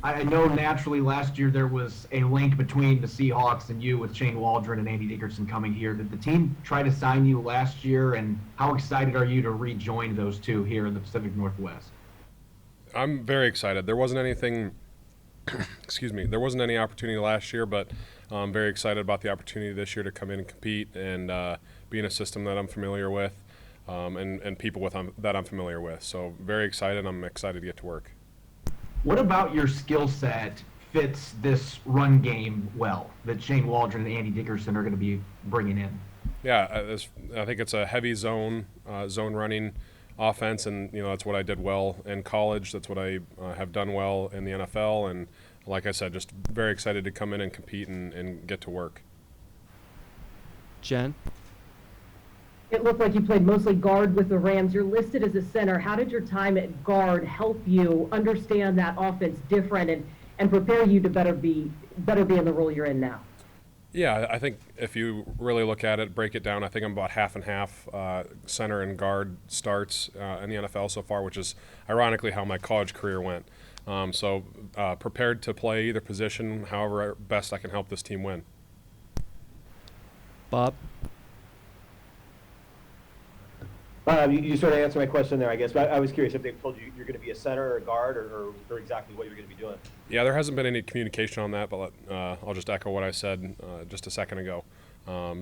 I know naturally last year there was a link between the Seahawks and you with Shane Waldron and Andy Dickerson coming here. Did the team try to sign you last year, and how excited are you to rejoin those two here in the Pacific Northwest? I'm very excited. There wasn't anything, excuse me, there wasn't any opportunity last year, but I'm very excited about the opportunity this year to come in and compete and be in a system that I'm familiar with and people that I'm familiar with. So very excited. I'm excited to get to work. What about your skill set fits this run game well that Shane Waldron and Andy Dickerson are going to be bringing in? Yeah, I think it's a heavy zone running offense, and that's what I did well in college. That's what I have done well in the NFL, and like I said, just very excited to come in and compete and get to work. Jen? It looked like you played mostly guard with the Rams. You're listed as a center. How did your time at guard help you understand that offense different and prepare you to better be in the role you're in now? Yeah, I think if you really look at it, break it down, I think I'm about half and half center and guard starts in the NFL so far, which is ironically how my college career went. So prepared to play either position, however best I can help this team win. Bob? You sort of answered my question there, I guess. But I was curious if they told you you're going to be a center or a guard or exactly what you're going to be doing. Yeah, there hasn't been any communication on that, but I'll just echo what I said just a second ago.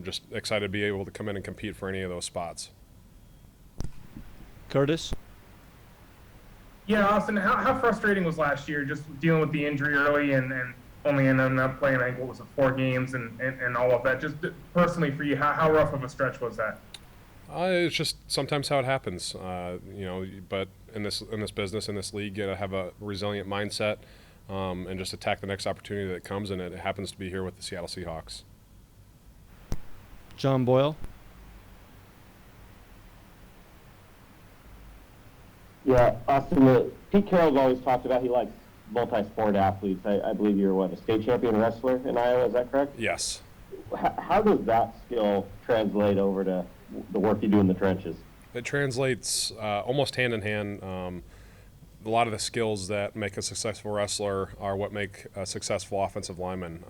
Just excited to be able to come in and compete for any of those spots. Curtis? Yeah, Austin, how frustrating was last year just dealing with the injury early and only ending up playing, I think, what was it, 4 games and all of that? Just personally for you, how rough of a stretch was that? It's just sometimes how it happens, but in this business, in this league, you gotta have a resilient mindset and just attack the next opportunity that comes, and it happens to be here with the Seattle Seahawks. John Boyle? Yeah, Austin, Pete Carroll's always talked about he likes multi-sport athletes. I believe you're, a state champion wrestler in Iowa, is that correct? Yes. How does that skill translate over to the work you do in the trenches? It translates almost hand in hand. A lot of the skills that make a successful wrestler are what make a successful offensive lineman.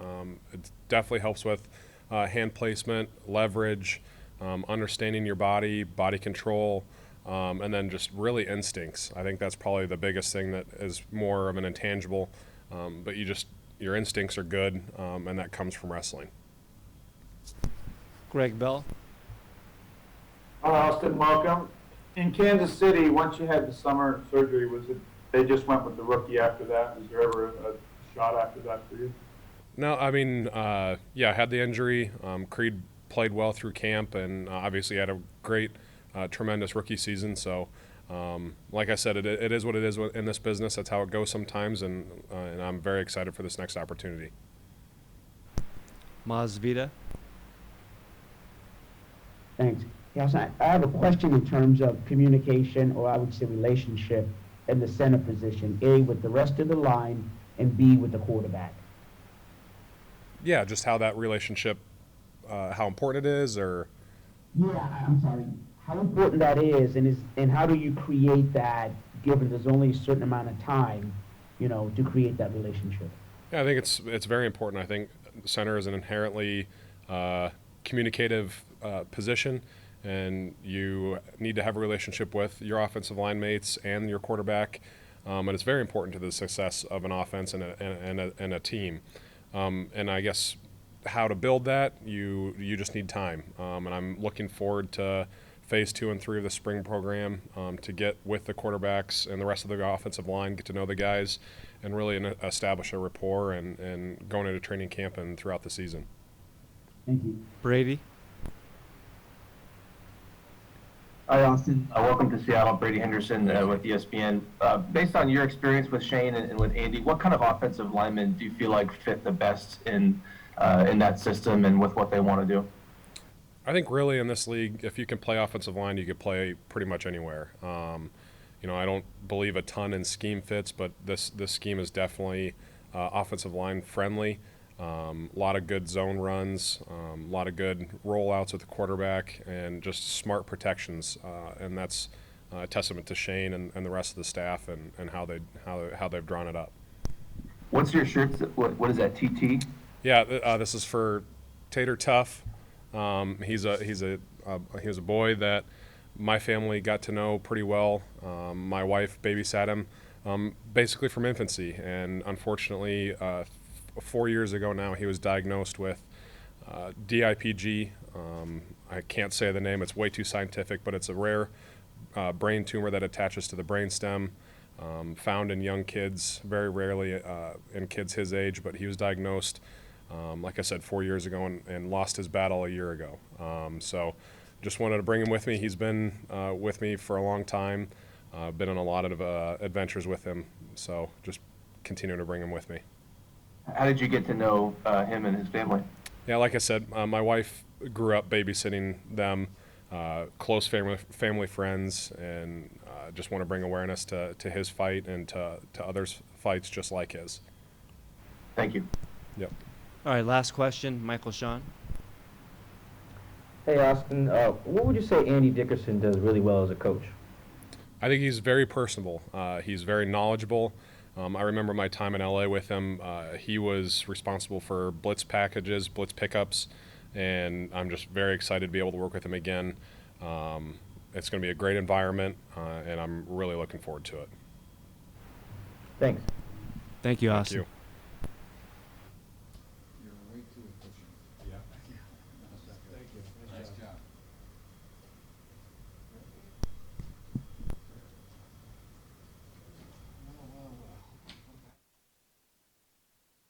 It definitely helps with hand placement, leverage, understanding your body control, and then just really instincts. I think that's probably the biggest thing that is more of an intangible, but your instincts are good, and that comes from wrestling. Greg Bell? Hello, Austin, welcome. In Kansas City, once you had the summer surgery, was it they just went with the rookie after that? Was there ever a shot after that for you? No, I mean, I had the injury. Creed played well through camp, and obviously had a great, tremendous rookie season. So, like I said, it is what it is in this business. That's how it goes sometimes, and I'm very excited for this next opportunity. Maz Vida? Thanks. Yes, I have a question in terms of communication, or I would say relationship, in the center position, A, with the rest of the line, and B, with the quarterback. Yeah, just how that relationship, how important it is, or? Yeah, I'm sorry. How important that is, and how do you create that, given there's only a certain amount of time, to create that relationship? Yeah, I think it's very important. I think center is an inherently communicative position, and you need to have a relationship with your offensive line mates and your quarterback, and it's very important to the success of an offense and a team. And I guess how to build that, you just need time. And I'm looking forward to phase 2 and 3 of the spring program to get with the quarterbacks and the rest of the offensive line, get to know the guys, and really establish a rapport and going into training camp and throughout the season. Thank you. Brady? Hi, Austin. Welcome to Seattle. Brady Henderson with ESPN. Based on your experience with Shane and with Andy, what kind of offensive linemen do you feel like fit the best in that system and with what they want to do? I think really in this league, if you can play offensive line, you could play pretty much anywhere. I don't believe a ton in scheme fits, but this scheme is definitely offensive line friendly. A lot of good zone runs, a lot of good rollouts with the quarterback, and just smart protections. And that's a testament to Shane and the rest of the staff and how they've drawn it up. What's your shirt? What is that? TT? Yeah, this is for Tater Tough. He was a boy that my family got to know pretty well. My wife babysat him basically from infancy, and unfortunately, 4 years ago now, he was diagnosed with DIPG. I can't say the name; it's way too scientific, but it's a rare brain tumor that attaches to the brainstem. Found in young kids, very rarely in kids his age, but he was diagnosed, like I said, 4 years ago and lost his battle a year ago. So just wanted to bring him with me. He's been with me for a long time, been on a lot of adventures with him, so just continue to bring him with me. How did you get to know him and his family? Yeah, like I said, my wife grew up babysitting them, close family friends, and just want to bring awareness to his fight and to others' fights just like his. Thank you. Yep. All right, last question, Michael Sean. Hey, Austin, what would you say Andy Dickerson does really well as a coach? I think he's very personable. He's very knowledgeable. I remember my time in LA with him. He was responsible for blitz packages, blitz pickups, and I'm just very excited to be able to work with him again. It's going to be a great environment, and I'm really looking forward to it. Thanks. Thank you, Thank Austin. you.